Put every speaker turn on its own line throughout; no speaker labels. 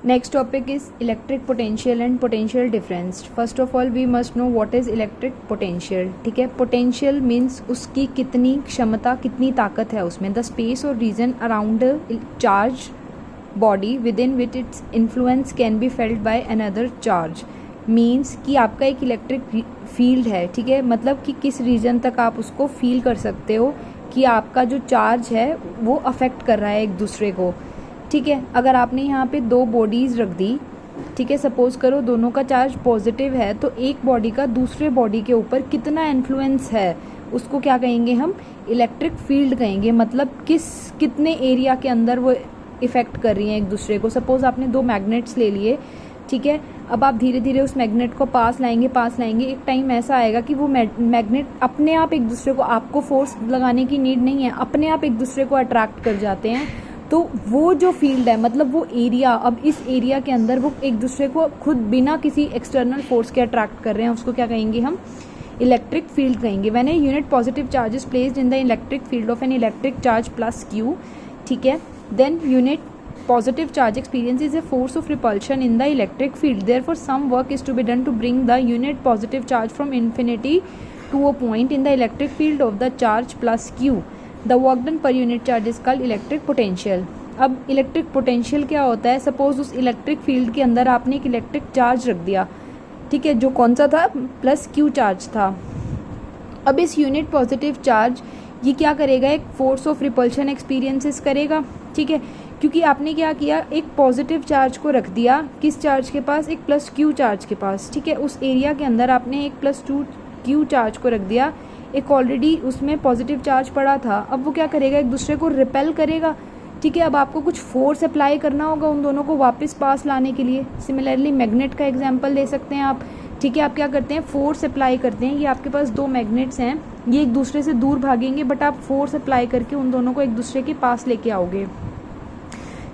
Next topic is electric potential and potential difference. First of all we must know what is electric potential. ठीक है, potential means उसकी कितनी क्षमता, कितनी ताकत है उसमें. The space or region around a charge body within which its influence can be felt by another charge. Means कि आपका एक इलेक्ट्रिक फील्ड है. ठीक है, मतलब कि किस रीजन तक आप उसको फील कर सकते हो कि आपका जो चार्ज है वो अफेक्ट कर रहा है एक दूसरे को. ठीक है, अगर आपने यहाँ पे दो बॉडीज़ रख दी, ठीक है, सपोज करो दोनों का चार्ज पॉजिटिव है, तो एक बॉडी का दूसरे बॉडी के ऊपर कितना इन्फ्लुएंस है उसको क्या कहेंगे हम, इलेक्ट्रिक फील्ड कहेंगे. मतलब कितने एरिया के अंदर वो इफ़ेक्ट कर रही हैं एक दूसरे को. सपोज आपने दो मैग्नेट्स ले लिए, ठीक है, अब आप धीरे धीरे उस मैग्नेट को पास लाएंगे. एक टाइम ऐसा आएगा कि वो मैग्नेट अपने आप एक दूसरे को, आपको फोर्स लगाने की नीड नहीं है, अपने आप एक दूसरे को अट्रैक्ट कर जाते हैं. तो वो जो फील्ड है, मतलब वो एरिया, अब इस एरिया के अंदर वो एक दूसरे को खुद बिना किसी एक्सटर्नल फोर्स के अट्रैक्ट कर रहे हैं, उसको क्या कहेंगे हम, इलेक्ट्रिक फील्ड कहेंगे. When a unit positive charge is placed in the electric field of an electric charge plus Q, ठीक है, then unit positive charge experiences a force of repulsion in the electric field. Therefore some work is to be done to bring the unit positive charge from infinity to a point in the electric field of the charge plus q. The work done per unit charge is called electric potential. अब electric potential क्या होता है, suppose उस electric field के अंदर आपने एक electric charge रख दिया, ठीक है, जो कौन सा था, प्लस क्यू चार्ज था. अब इस यूनिट पॉजिटिव चार्ज ये क्या करेगा, एक फोर्स ऑफ रिपल्शन एक्सपीरियंसेस करेगा. ठीक है, क्योंकि आपने क्या किया, एक पॉजिटिव चार्ज को रख दिया किस चार्ज के पास, एक प्लस क्यू चार्ज के पास. ठीक है, उस एरिया के अंदर आपने एक प्लस टू क्यू चार्ज को रख दिया, एक ऑलरेडी उसमें पॉजिटिव चार्ज पड़ा था. अब वो क्या करेगा, एक दूसरे को रिपेल करेगा. ठीक है, अब आपको कुछ फोर्स अप्लाई करना होगा उन दोनों को वापस पास लाने के लिए. सिमिलरली मैग्नेट का एग्जाम्पल ले सकते हैं आप. ठीक है, आप क्या करते हैं, फोर्स अप्लाई करते हैं. ये आपके पास दो मैग्नेट्स हैं, ये एक दूसरे से दूर भागेंगे, बट आप फोर्स अप्लाई करके उन दोनों को एक दूसरे के पास लेके आओगे.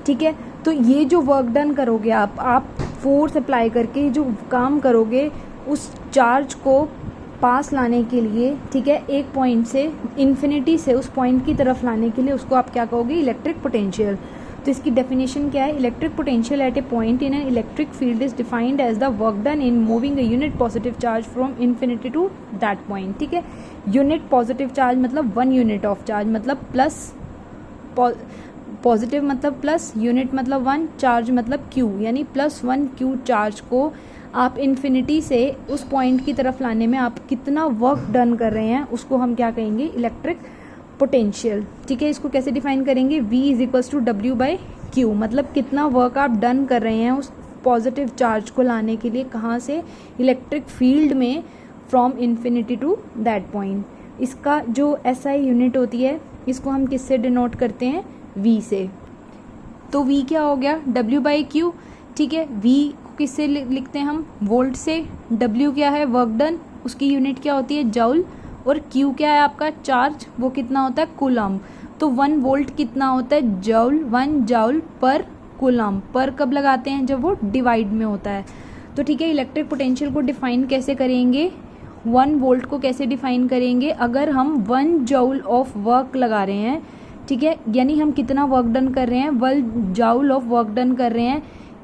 ठीक है, तो ये जो वर्क डन करोगे आप फोर्स अप्लाई करके जो काम करोगे उस चार्ज को पास लाने के लिए, ठीक है, एक पॉइंट से इन्फिनिटी से उस पॉइंट की तरफ लाने के लिए, उसको आप क्या कहोगे, इलेक्ट्रिक पोटेंशियल. तो इसकी डेफिनेशन क्या है, electric potential at a point in an electric field is defined as the work done in moving a unit positive charge from infinity to that point. ठीक है, यूनिट पॉजिटिव चार्ज मतलब one unit of charge, मतलब plus, positive मतलब plus, unit मतलब one, charge मतलब Q, यानी plus one Q charge को आप इन्फिनिटी से उस पॉइंट की तरफ लाने में आप कितना वर्क डन कर रहे हैं उसको हम क्या कहेंगे, इलेक्ट्रिक पोटेंशियल. ठीक है, इसको कैसे डिफाइन करेंगे, V is equals to W by Q, मतलब कितना वर्क आप डन कर रहे हैं उस पॉजिटिव चार्ज को लाने के लिए, कहाँ से, इलेक्ट्रिक फील्ड में, from infinity to that point. इसका जो SI यूनिट होती है इसको हम किससे डिनोट करते हैं, V से. तो V क्या हो गया, W बाई क्यू. ठीक है, V किससे लिखते हैं हम, वोल्ट से. W क्या है, वर्क डन, उसकी यूनिट क्या होती है, जूल. और Q क्या है आपका, चार्ज, वो कितना होता है, कूलम. तो 1 वोल्ट कितना होता है, जूल, 1 जूल पर कूलम. पर कब लगाते हैं, जब वो डिवाइड में होता है. तो ठीक है, इलेक्ट्रिक पोटेंशियल को डिफाइन कैसे करेंगे, 1 वोल्ट को कैसे डिफाइन करेंगे, अगर हम 1 जूल ऑफ वर्क लगा रहे हैं. ठीक है, यानी हम कितना वर्क डन कर रहे हैं, 1 जूल ऑफ वर्क डन कर रहे हैं.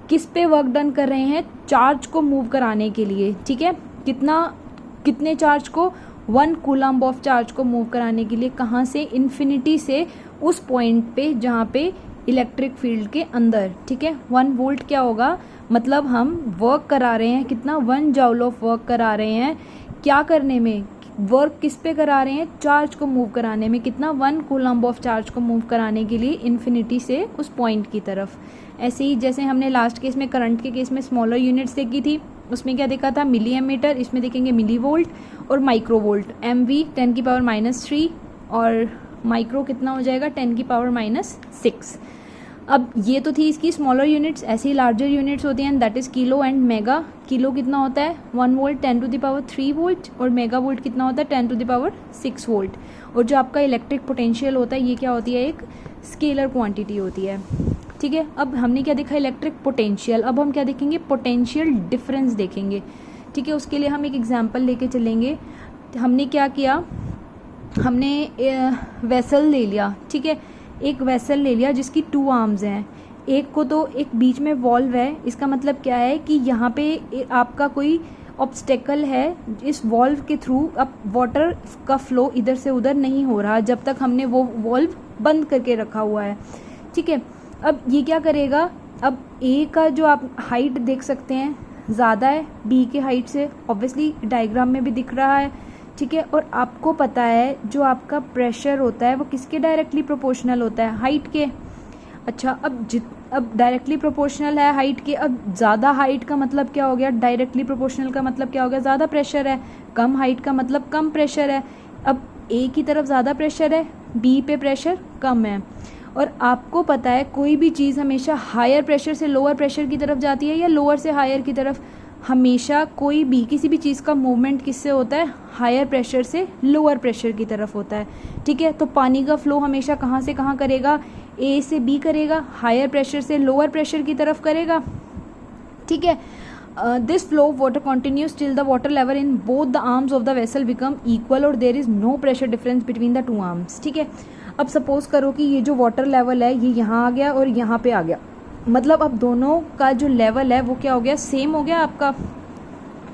किस पे वर्क डन कर रहे हैं, चार्ज को मूव कराने के लिए. ठीक है, कितने चार्ज को, 1 कूलम्ब ऑफ चार्ज को मूव कराने के लिए, कहाँ से, इन्फिनिटी से उस पॉइंट पे जहाँ पे इलेक्ट्रिक फील्ड के अंदर. ठीक है, 1 वोल्ट क्या होगा, मतलब हम वर्क करा रहे हैं कितना, 1 जूल ऑफ वर्क करा रहे हैं. क्या करने में, वर्क किस पे करा रहे हैं, चार्ज को मूव कराने में. कितना, 1 कूलम्ब ऑफ चार्ज को मूव कराने के लिए इन्फिनिटी से उस पॉइंट की तरफ. ऐसे ही जैसे हमने लास्ट केस में, करंट के केस में स्मॉलर यूनिट्स देखी थी, उसमें क्या देखा था, मिली एमीटर, इसमें देखेंगे मिली वोल्ट और माइक्रो वोल्ट. MV 10 की पावर -3 और माइक्रो कितना हो जाएगा, 10 की पावर -6. अब ये तो थी इसकी स्मॉलर यूनिट्स. ऐसे ही लार्जर यूनिट्स होती हैं, that is kilo and mega. Kilo कितना होता है, 1 volt 10 to the power 3 volt, और मेगा वोल्ट कितना होता है, 10 टू द पावर 6 वोल्ट. और जो आपका इलेक्ट्रिक पोटेंशियल होता है, ये क्या होती है, एक स्केलर क्वांटिटी होती है. ठीक है, अब हमने क्या देखा, इलेक्ट्रिक पोटेंशियल. अब हम क्या देखेंगे, पोटेंशियल डिफरेंस देखेंगे. ठीक है, उसके लिए हम एक एग्जांपल लेके चलेंगे. हमने क्या किया, हमने वेसल ले लिया. ठीक है, एक वेसल ले लिया जिसकी 2 आर्म्स हैं. एक को तो एक बीच में वॉल्व है, इसका मतलब क्या है कि यहाँ पे आपका कोई ऑब्स्टेकल है, इस वॉल्व के थ्रू अब वाटर का फ्लो इधर से उधर नहीं हो रहा जब तक हमने वो वॉल्व बंद करके रखा हुआ है, ठीक है। अब ये क्या करेगा, अब ए का जो आप हाइट देख सकते हैं ज़्यादा है बी के हाइट से, ऑब्वियसली डायग्राम में भी दिख रहा है, ठीक है। और आपको पता है जो आपका प्रेशर होता है वो किसके डायरेक्टली प्रोपोर्शनल होता है, हाइट के। अच्छा, अब डायरेक्टली प्रोपोर्शनल है हाइट के, अब ज़्यादा हाइट का मतलब क्या हो गया, डायरेक्टली प्रोपोर्शनल का मतलब क्या हो गया, ज़्यादा प्रेशर है, कम हाइट का मतलब कम प्रेशर है। अब ए की तरफ ज़्यादा प्रेशर है, बी पे प्रेशर कम है। और आपको पता है कोई भी चीज़ हमेशा हायर प्रेशर से लोअर प्रेशर की तरफ जाती है या लोअर से हायर की तरफ, हमेशा कोई भी किसी भी चीज़ का मूवमेंट किससे होता है, हायर प्रेशर से लोअर प्रेशर की तरफ होता है, ठीक है। तो पानी का फ्लो हमेशा कहाँ से कहाँ करेगा, ए से बी करेगा, हायर प्रेशर से लोअर प्रेशर की तरफ करेगा, ठीक है। This flow of water continues till the water level in both the arms of the vessel become equal और there is no pressure difference between the two arms, ठीक है। अब सपोज करो कि ये जो वाटर लेवल है ये यहाँ आ गया और यहाँ पे आ गया, मतलब अब दोनों का जो लेवल है वो क्या हो गया, सेम हो गया आपका,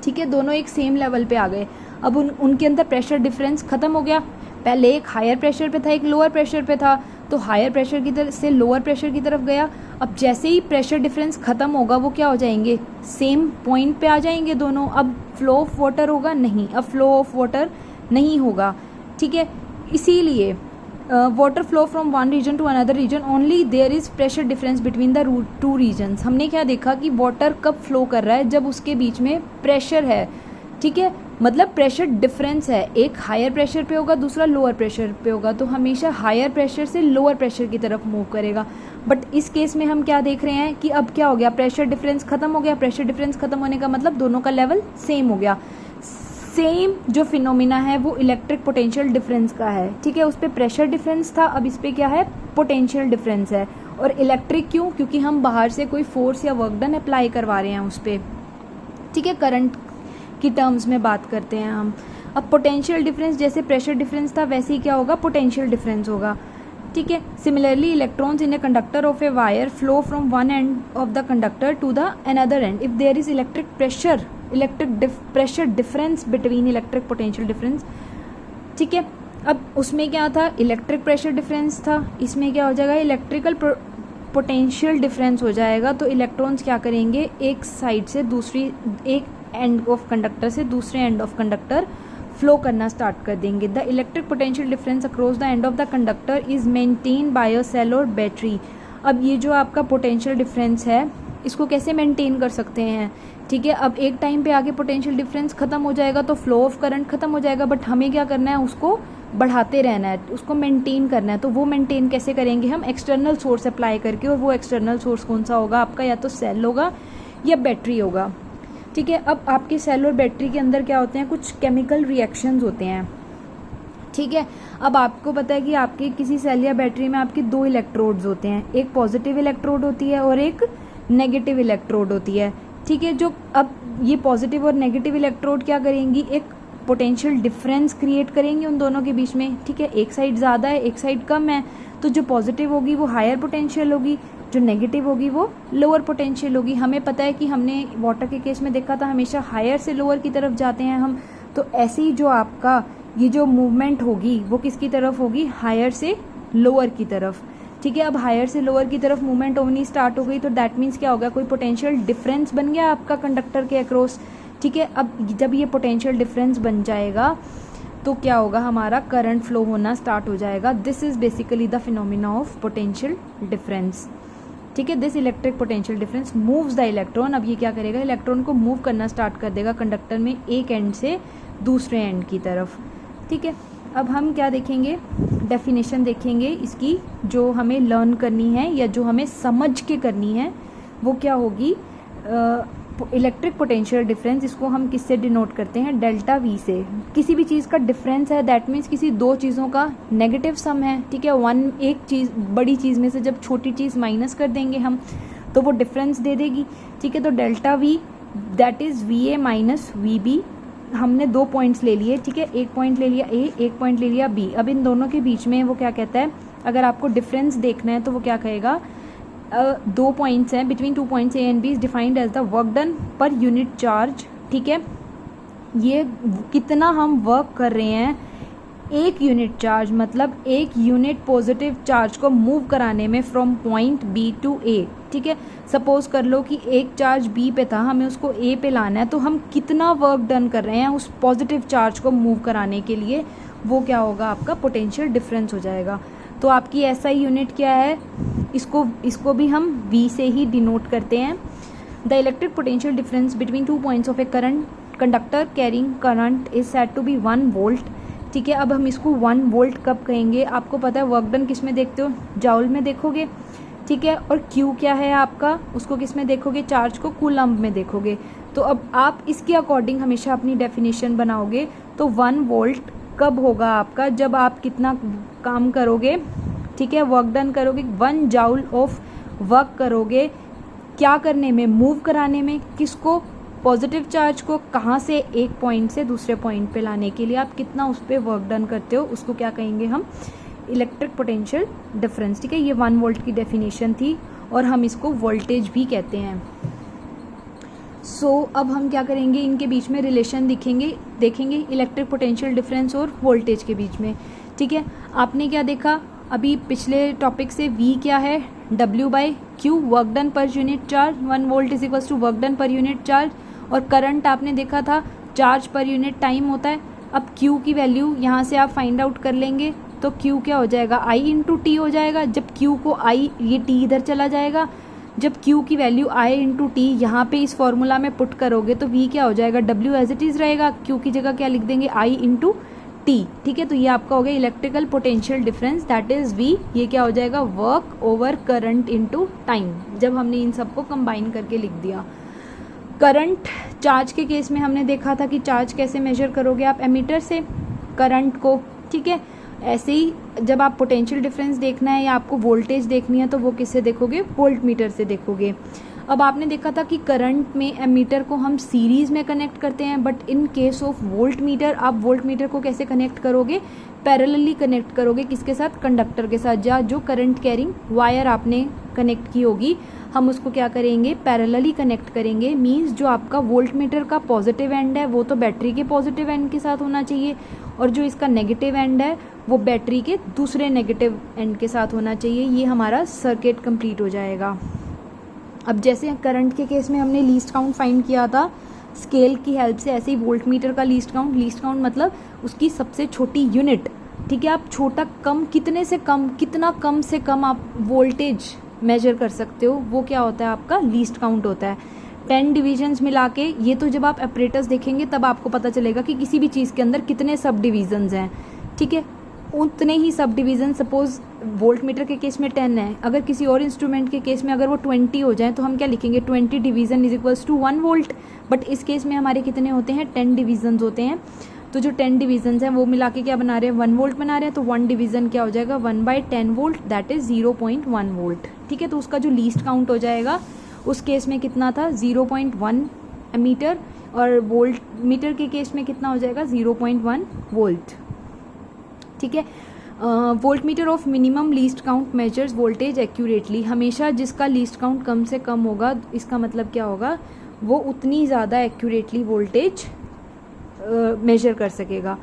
ठीक है। दोनों एक सेम लेवल पे आ गए। अब उनके अंदर प्रेशर डिफरेंस खत्म हो गया, पहले एक हायर प्रेशर पे था एक लोअर प्रेशर पे था, तो हायर प्रेशर की तरफ से लोअर प्रेशर की तरफ गया। अब जैसे ही प्रेशर डिफरेंस खत्म होगा वो क्या हो जाएंगे, सेम पॉइंट पे आ जाएंगे दोनों। अब फ्लो ऑफ वाटर होगा नहीं, अब फ्लो ऑफ वाटर नहीं होगा, ठीक है। इसीलिए water flow from one region to another region only there is pressure difference between the two regions. हमने क्या देखा कि वाटर कब फ्लो कर रहा है, जब उसके बीच में प्रेशर है, ठीक है, मतलब प्रेशर डिफरेंस है, एक हायर प्रेशर पे होगा दूसरा लोअर प्रेशर पे होगा, तो हमेशा हायर प्रेशर से लोअर प्रेशर की तरफ मूव करेगा। बट इस केस में हम क्या देख रहे हैं कि अब क्या हो गया, प्रेशर डिफरेंस खत्म हो गया। प्रेशर डिफरेंस खत्म होने का मतलब दोनों का लेवल सेम हो गया। सेम जो फिनोमिना है वो इलेक्ट्रिक पोटेंशियल डिफरेंस का है, ठीक है। उस पर प्रेशर डिफरेंस था, अब इस पर क्या है, पोटेंशियल डिफरेंस है। और इलेक्ट्रिक क्यों, क्योंकि हम बाहर से कोई फोर्स या वर्क डन अप्लाई करवा रहे हैं उस पर, ठीक है, करंट की टर्म्स में बात करते हैं हम। अब पोटेंशियल डिफरेंस जैसे प्रेशर डिफरेंस था वैसे ही क्या होगा, पोटेंशियल डिफरेंस होगा, ठीक है। Similarly electrons in a conductor of a wire flow from one end of the conductor to the another end if there is electric pressure difference between electric potential difference, ठीक है। अब उसमें क्या था, electric pressure difference था, इसमें क्या हो जाएगा, इलेक्ट्रिकल पोटेंशियल डिफरेंस हो जाएगा। तो इलेक्ट्रॉन्स क्या करेंगे, एक साइड से दूसरी, एक एंड ऑफ कंडक्टर से दूसरे एंड ऑफ कंडक्टर फ्लो करना स्टार्ट कर देंगे। The electric potential difference across the end of the conductor is maintain by a cell और बैटरी। अब ये जो आपका पोटेंशियल डिफरेंस है इसको कैसे मेंटेन कर सकते हैं, ठीक है। अब एक टाइम पे आके पोटेंशियल डिफरेंस खत्म हो जाएगा तो फ्लो ऑफ करंट खत्म हो जाएगा, बट हमें क्या करना है, उसको बढ़ाते रहना है, उसको मेंटेन करना है। तो वो मेंटेन कैसे करेंगे हम, एक्सटर्नल सोर्स अप्लाई करके। और वो एक्सटर्नल सोर्स कौन सा होगा आपका, या तो सेल होगा या बैटरी होगा, ठीक है। अब आपके सेल और बैटरी के अंदर क्या होते हैं, कुछ केमिकल रिएक्शंस होते हैं, ठीक है। अब आपको पता है कि आपके किसी सेल या बैटरी में आपके दो इलेक्ट्रोड्स होते हैं, एक पॉजिटिव इलेक्ट्रोड होती है और एक नेगेटिव इलेक्ट्रोड होती है, ठीक है। जो अब ये पॉजिटिव और नेगेटिव इलेक्ट्रोड क्या करेंगी, एक पोटेंशियल डिफरेंस क्रिएट करेंगे उन दोनों के बीच में, ठीक है। एक साइड ज़्यादा है एक साइड कम है, तो जो पॉजिटिव होगी वो हायर पोटेंशियल होगी, जो नेगेटिव होगी वो लोअर पोटेंशियल होगी। हमें पता है कि हमने वाटर के केस में देखा था हमेशा हायर से लोअर की तरफ जाते हैं हम, तो ऐसे ही जो आपका ये जो मूवमेंट होगी वो किसकी तरफ होगी, हायर से लोअर की तरफ, ठीक है। अब हायर से लोअर की तरफ मूवमेंट होनी स्टार्ट हो गई तो दैट मीन्स क्या होगा, कोई पोटेंशियल डिफरेंस बन गया आपका कंडक्टर के अक्रॉस, ठीक है। अब जब ये पोटेंशियल डिफरेंस बन जाएगा तो क्या होगा, हमारा करंट फ्लो होना स्टार्ट हो जाएगा। This is basically the phenomena of potential difference, ठीक है। This electric potential difference moves the electron. अब ये क्या करेगा, इलेक्ट्रॉन को मूव करना स्टार्ट कर देगा कंडक्टर में एक एंड से दूसरे एंड की तरफ, ठीक है। अब हम क्या देखेंगे, डेफिनेशन देखेंगे इसकी, जो हमें लर्न करनी है या जो हमें समझ के करनी है वो क्या होगी, इलेक्ट्रिक पोटेंशियल डिफरेंस। इसको हम किससे डिनोट करते हैं, डेल्टा वी से। किसी भी चीज़ का डिफरेंस है दैट मीन्स किसी दो चीज़ों का नेगेटिव सम है, ठीक है। एक चीज़ बड़ी चीज़ में से जब छोटी चीज़ माइनस कर देंगे हम तो वो डिफरेंस दे देगी, ठीक है। तो delta V that is V A minus V B. हमने दो पॉइंट्स ले लिए, ठीक है, एक पॉइंट ले लिया ए, एक पॉइंट ले लिया बी। अब इन दोनों के बीच में वो क्या कहता है, अगर आपको डिफरेंस देखना है तो वो क्या कहेगा, दो पॉइंट्स हैं, between 2 points A and B is defined as the work done per unit charge. ठीक है, ये कितना हम वर्क कर रहे हैं एक यूनिट चार्ज, मतलब एक यूनिट पॉजिटिव चार्ज को मूव कराने में फ्रॉम पॉइंट बी टू ए। ठीक है, सपोज कर लो कि एक चार्ज बी पे था, हमें उसको ए पे लाना है, तो हम कितना वर्क डन कर रहे हैं उस पॉजिटिव चार्ज को मूव कराने के लिए, वो क्या होगा, आपका पोटेंशियल डिफरेंस हो जाएगा। तो आपकी एसआई यूनिट क्या है, इसको भी हम वी से ही डिनोट करते हैं। The electric potential difference between 2 points of a current conductor carrying current is said to be 1 volt. ठीक है, अब हम इसको 1 वोल्ट कब कहेंगे, आपको पता है वर्क डन किस में देखते हो, जाउल में देखोगे। ठीक है, और क्यू क्या है आपका, उसको किस में देखोगे, चार्ज को कूलम्ब में देखोगे। तो अब आप इसके अकॉर्डिंग हमेशा अपनी डेफिनेशन बनाओगे। तो 1 वोल्ट कब होगा आपका, जब आप कितना काम करोगे, ठीक है, वर्क डन करोगे, 1 जाउल ऑफ वर्क करोगे, क्या करने में, मूव कराने में, किसको, पॉजिटिव चार्ज को, कहाँ से, एक पॉइंट से दूसरे पॉइंट पे लाने के लिए आप कितना उस पर वर्क डन करते हो, उसको क्या कहेंगे हम, इलेक्ट्रिक पोटेंशियल डिफरेंस। ठीक है, ये 1 वोल्ट की डेफिनेशन थी और हम इसको वोल्टेज भी कहते हैं। अब हम क्या करेंगे, इनके बीच में रिलेशन देखेंगे इलेक्ट्रिक पोटेंशियल डिफरेंस और वोल्टेज के बीच में। ठीक है, आपने क्या देखा अभी पिछले टॉपिक से, V क्या है, W/Q work done per unit charge, 1 volt is equals to work done per unit charge. और करंट आपने देखा था चार्ज पर यूनिट टाइम होता है। अब Q की वैल्यू यहाँ से आप फाइंड आउट कर लेंगे, तो Q क्या हो जाएगा, I इंटू टी हो जाएगा। जब Q को I, ये T इधर चला जाएगा, जब Q की वैल्यू I इंटू टी यहाँ पे इस फॉर्मूला में पुट करोगे तो V क्या हो जाएगा, W एज इट इज़ रहेगा, Q की जगह क्या लिख देंगे, I इंटू टी। ठीक है, तो ये आपका हो गया electrical potential difference, that is V। ये क्या हो जाएगा, work over current into time, जब हमने इन सबको कंबाइन करके लिख दिया। करंट चार्ज के केस में हमने देखा था कि चार्ज कैसे मेजर करोगे आप, एमीटर से करंट को। ठीक है, ऐसे ही जब आप पोटेंशियल डिफरेंस देखना है या आपको वोल्टेज देखनी है तो वो किससे देखोगे, वोल्ट मीटर से देखोगे। अब आपने देखा था कि करंट में एमीटर को हम सीरीज में कनेक्ट करते हैं, but in case of volt meter आप वोल्ट मीटर को कैसे कनेक्ट करोगे, पैरेलली कनेक्ट करोगे, किसके साथ, कंडक्टर के साथ। या जो करंट कैरिंग वायर आपने कनेक्ट की होगी हम उसको क्या करेंगे, पैरेलली कनेक्ट करेंगे। मींस जो आपका वोल्ट मीटर का पॉजिटिव एंड है वो तो बैटरी के पॉजिटिव एंड के साथ होना चाहिए, और जो इसका नेगेटिव एंड है वो बैटरी के दूसरे नेगेटिव एंड के साथ होना चाहिए। ये हमारा सर्किट कंप्लीट हो जाएगा। अब जैसे करंट के केस में हमने लीस्ट काउंट फाइंड किया था स्केल की हेल्प से, ऐसे ही वोल्ट मीटर का लीस्ट काउंट मतलब उसकी सबसे छोटी यूनिट। ठीक है, आप छोटा कम, कितने से कम, कितना कम से कम आप वोल्टेज मेजर कर सकते हो, वो क्या होता है, आपका लीस्ट काउंट होता है। 10 डिविजन्स मिला के, ये तो जब आप ऑपरेटर्स देखेंगे तब आपको पता चलेगा कि किसी भी चीज़ के अंदर कितने सब डिविजन्स हैं। ठीक है, उतने ही subdivision, suppose voltmeter के केस में 10 है, अगर किसी और इंस्ट्रूमेंट के केस में अगर वो 20 हो जाए तो हम क्या लिखेंगे, 20 division is equals to 1 volt. But इस केस में हमारे कितने होते हैं, 10 डिवीजन्स होते हैं। तो जो 10 डिवीजन्स हैं वो मिला के क्या बना रहे हैं, 1 वोल्ट बना रहे हैं। तो 1 डिवीज़न क्या हो जाएगा, 1/10 वोल्ट, दैट इज़ 0.1 वोल्ट। ठीक है, तो उसका जो लीस्ट काउंट हो जाएगा उस केस में कितना था, 0.1 मीटर, और वोल्ट मीटर के केस में कितना हो जाएगा, 0.1 वोल्ट। ठीक है, volt meter of minimum least count measures voltage accurately. हमेशा जिसका लीस्ट काउंट कम से कम होगा, इसका मतलब क्या होगा, वो उतनी ज़्यादा एक्यूरेटली वोल्टेज मेजर कर सकेगा।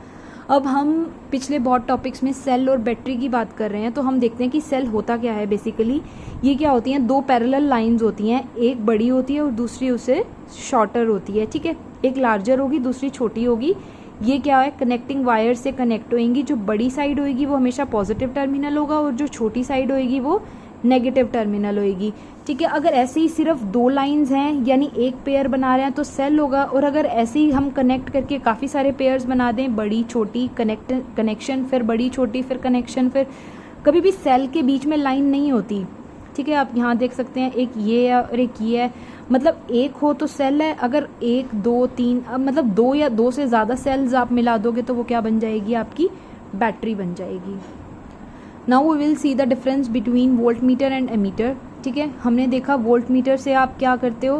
अब हम पिछले बहुत टॉपिक्स में सेल और बैटरी की बात कर रहे हैं, तो हम देखते हैं कि सेल होता क्या है। बेसिकली ये क्या होती हैं, 2 पैरेलल लाइंस होती हैं, एक बड़ी होती है और दूसरी उससे शॉर्टर होती है। ठीक है, एक लार्जर होगी, दूसरी छोटी होगी। ये क्या है, कनेक्टिंग वायर से कनेक्ट होएंगी। जो बड़ी साइड होएगी वो हमेशा पॉजिटिव टर्मिनल होगा और जो छोटी साइड होएगी वो नेगेटिव टर्मिनल होएगी। ठीक है, अगर ऐसे ही सिर्फ 2 लाइंस हैं यानी एक पेयर बना रहे हैं तो सेल होगा, और अगर ऐसे ही हम कनेक्ट करके काफ़ी सारे पेयर्स बना दें, बड़ी छोटी कनेक्शन, फिर बड़ी छोटी, फिर कनेक्शन, फिर कभी भी सेल के बीच में लाइन नहीं होती। ठीक है, आप यहाँ देख सकते हैं, एक ये है और एक ये है, मतलब एक हो तो सेल है, अगर 1 2 3 मतलब 2 या 2 से ज़्यादा सेल्स आप मिला दोगे तो वो क्या बन जाएगी, आपकी बैटरी बन जाएगी। Now we will see the difference between voltmeter and ammeter. ठीक है, हमने देखा वोल्ट मीटर से आप क्या करते हो,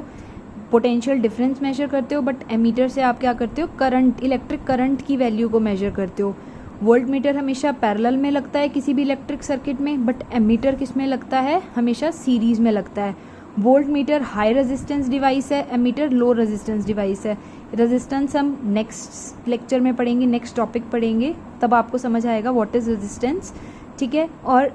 पोटेंशियल डिफरेंस मेजर करते हो, बट एमीटर से आप क्या करते हो, करंट, इलेक्ट्रिक करंट की वैल्यू को मेजर करते हो। वोल्ट मीटर हमेशा पैरेलल में लगता है किसी भी इलेक्ट्रिक सर्किट में, बट एमीटर किस में लगता है, हमेशा सीरीज में लगता है। Volt meter high resistance device है, एमीटर लो रेजिस्टेंस डिवाइस है। रेजिस्टेंस हम नेक्स्ट लेक्चर में पढ़ेंगे, नेक्स्ट टॉपिक पढ़ेंगे, तब आपको समझ आएगा व्हाट इज़ रेजिस्टेंस, ठीक है। और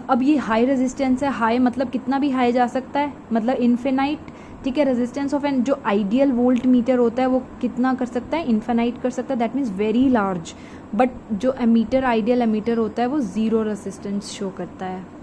अब ये हाई रेजिस्टेंस है, हाई मतलब कितना भी हाई जा सकता है, मतलब इन्फिनाइट, ठीक है। रेजिस्टेंस ऑफ एन जो आइडियल वोल्ट मीटर होता है वो कितना कर सकता है, इन्फिनाइट कर सकता है, that means very large. But जो एमीटर, आइडियल एमीटर होता है वो ज़ीरो रेजिस्टेंस शो करता है।